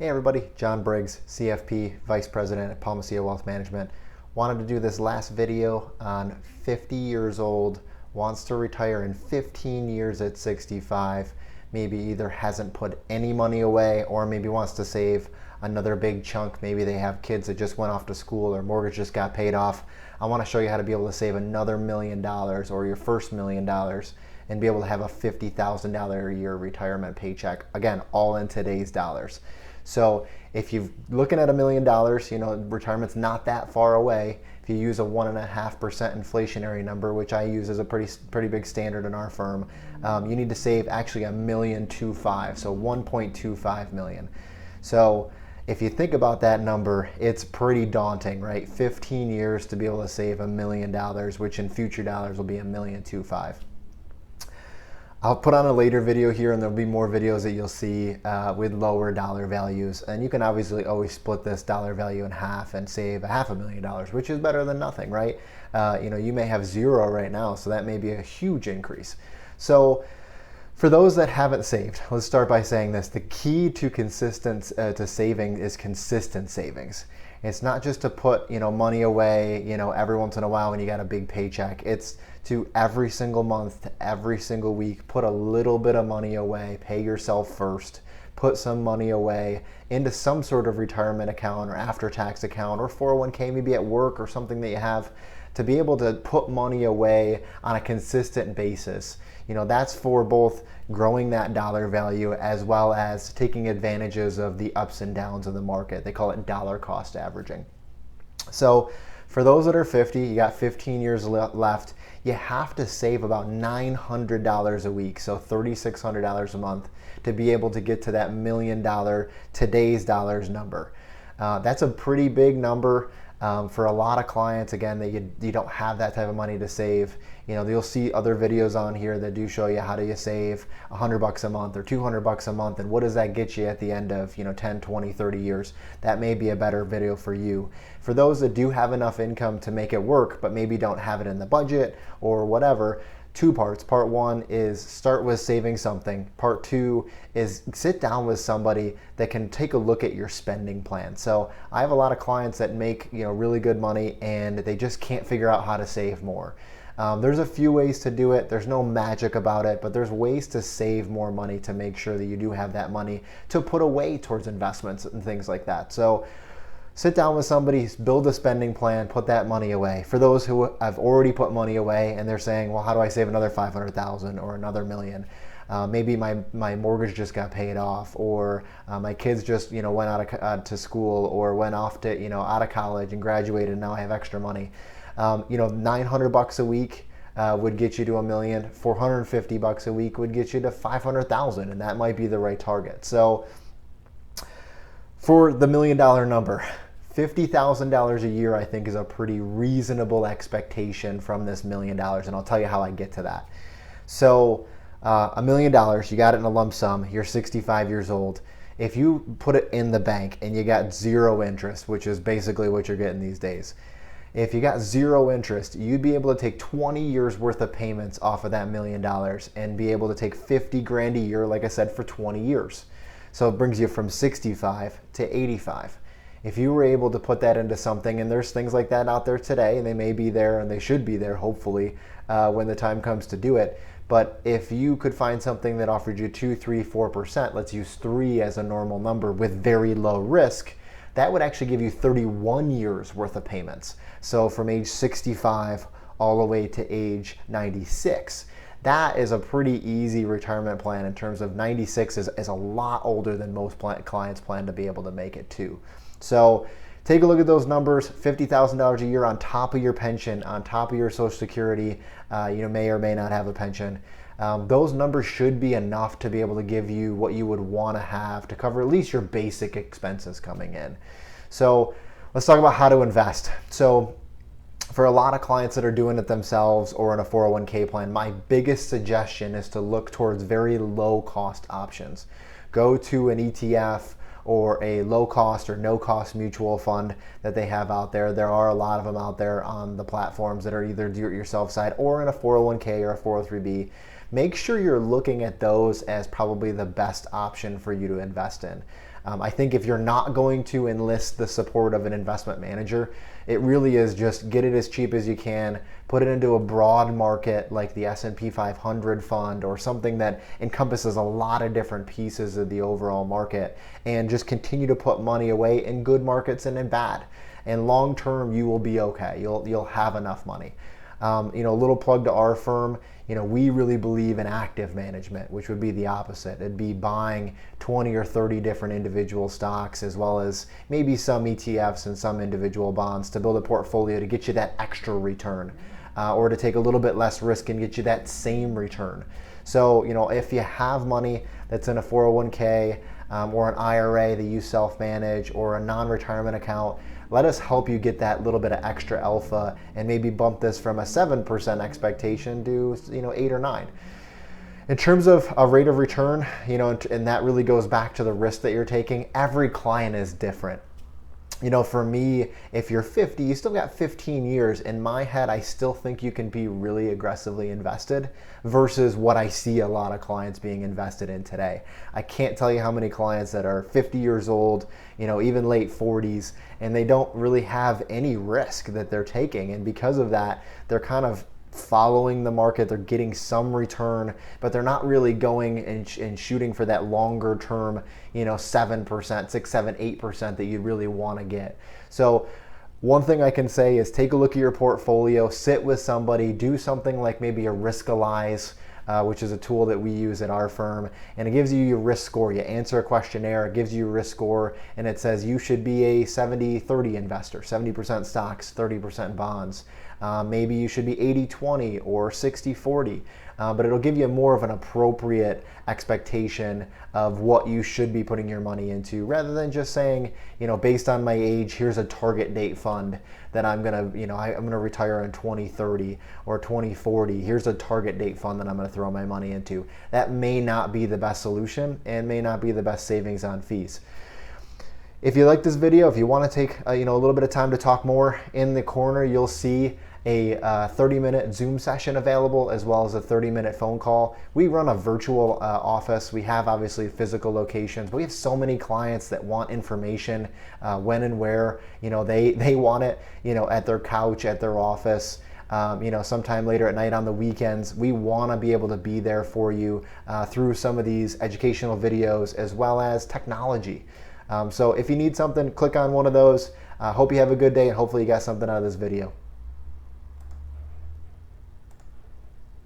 Hey everybody, John Briggs, CFP, Vice President at Palmacia Wealth Management. Wanted to do this last video on 50 years old, wants to retire in 15 years at 65, maybe either hasn't put any money away or maybe wants to save another big chunk. Maybe they have kids that just went off to school or mortgage just got paid off. I want to show you how to be able to save another $1 million or your first $1 million and be able to have a $50,000 a year retirement paycheck. Again, all in today's dollars. So if you're looking at $1 million, retirement's not that far away. If you use a 1.5% inflationary number, which I use as a pretty big standard in our firm, you need to save actually $1.25 million, so $1.25 million. So if you think about that number, it's pretty daunting, right? 15 years to be able to save $1 million, which in future dollars will be $1.25 million. I'll put on a later video here, and there'll be more videos that you'll see with lower dollar values. And you can obviously always split this dollar value in half and save $500,000, which is better than nothing, right? You may have zero right now, so that may be a huge increase. So for those that haven't saved, let's start by saying this. The key to saving is consistent savings. It's not just to put money away every once in a while when you got a big paycheck. It's to every single month, to every single week, put a little bit of money away, pay yourself first, put some money away into some sort of retirement account or after-tax account or 401k, maybe at work or something that you have, to be able to put money away on a consistent basis. That's for both growing that dollar value as well as taking advantages of the ups and downs of the market. They call it dollar cost averaging. So for those that are 50, you got 15 years left, you have to save about $900 a week, so $3,600 a month, to be able to get to that $1 million today's dollars number. That's a pretty big number. For a lot of clients, again, that you don't have that type of money to save. You'll see other videos on here that do show you how do you save $100 a month or $200 a month, and what does that get you at the end of 10, 20, 30 years. That may be a better video for you. For those that do have enough income to make it work, but maybe don't have it in the budget or whatever, two parts. Part one is start with saving something. Part two is sit down with somebody that can take a look at your spending plan. So I have a lot of clients that make really good money and they just can't figure out how to save more. There's a few ways to do it. There's no magic about it, but there's ways to save more money to make sure that you do have that money to put away towards investments and things like that. So sit down with somebody, build a spending plan, put that money away. For those who have already put money away and they're saying, well, how do I save another $500,000 or another $1 million? Maybe my mortgage just got paid off, or my kids just went out to school or went off to out of college and graduated, and now I have extra money. $900 a week would get you to $1 million. $450 a week would get you to $500,000, and that might be the right target. So for the $1 million number, $50,000 a year, I think, is a pretty reasonable expectation from this $1 million, and I'll tell you how I get to that. So $1 million, you got it in a lump sum, you're 65 years old. If you put it in the bank and you got zero interest, which is basically what you're getting these days, if you got zero interest, you'd be able to take 20 years worth of payments off of that $1 million and be able to take 50 grand a year, like I said, for 20 years. So it brings you from 65 to 85. If you were able to put that into something, and there's things like that out there today, and they may be there and they should be there, hopefully, when the time comes to do it. But if you could find something that offered you 2, 3, 4%, let's use 3 as a normal number with very low risk, that would actually give you 31 years worth of payments. So from age 65 all the way to age 96. That is a pretty easy retirement plan in terms of 96 is a lot older than most clients plan to be able to make it to. So take a look at those numbers. $50,000 a year on top of your pension, on top of your Social Security. May or may not have a pension. Those numbers should be enough to be able to give you what you would want to have to cover at least your basic expenses coming in. So let's talk about how to invest. So for a lot of clients that are doing it themselves or in a 401k plan, my biggest suggestion is to look towards very low cost options. Go to an ETF or a low cost or no cost mutual fund that they have out there. There are a lot of them out there on the platforms that are either do-it-yourself side or in a 401k or a 403b. Make sure you're looking at those as probably the best option for you to invest in. I think if you're not going to enlist the support of an investment manager, it really is just get it as cheap as you can, put it into a broad market like the S&P 500 fund or something that encompasses a lot of different pieces of the overall market, and just continue to put money away in good markets and in bad. And long term, you will be okay. You'll have enough money. A little plug to our firm. We really believe in active management, which would be the opposite. It'd be buying 20 or 30 different individual stocks, as well as maybe some ETFs and some individual bonds to build a portfolio to get you that extra return, or to take a little bit less risk and get you that same return. So, if you have money that's in a 401k or an IRA that you self-manage, or a non-retirement account, let us help you get that little bit of extra alpha and maybe bump this from a 7% expectation to 8 or 9. In terms of a rate of return, and that really goes back to the risk that you're taking. Every client is different. For me, if you're 50, you still got 15 years. In my head, I still think you can be really aggressively invested versus what I see a lot of clients being invested in today. I can't tell you how many clients that are 50 years old, even late 40s, and they don't really have any risk that they're taking. And because of that, they're kind of following the market. They're getting some return, but they're not really going and shooting for that longer term, 7%, 6, 7, 8% that you really want to get. So one thing I can say is take a look at your portfolio, sit with somebody, do something like maybe a Riskalyze, which is a tool that we use at our firm, and it gives you your risk score. You answer a questionnaire, it gives you a risk score, and it says you should be a 70-30 investor, 70% stocks, 30% bonds. Maybe you should be 80-20 or 60-40, but it'll give you more of an appropriate expectation of what you should be putting your money into, rather than just saying, based on my age, here's a target date fund that I'm gonna retire in 2030 or 2040. Here's a target date fund that I'm gonna throw my money into. That may not be the best solution and may not be the best savings on fees. If you like this video, if you want to take a little bit of time to talk more, in the corner you'll see a 30-minute Zoom session available, as well as a 30-minute phone call. We run a virtual office. We have obviously physical locations, but we have so many clients that want information when and where they want it, at their couch, at their office. Sometime later at night on the weekends. We want to be able to be there for you through some of these educational videos, as well as technology. So if you need something, click on one of those. Hope you have a good day, and hopefully you got something out of this video.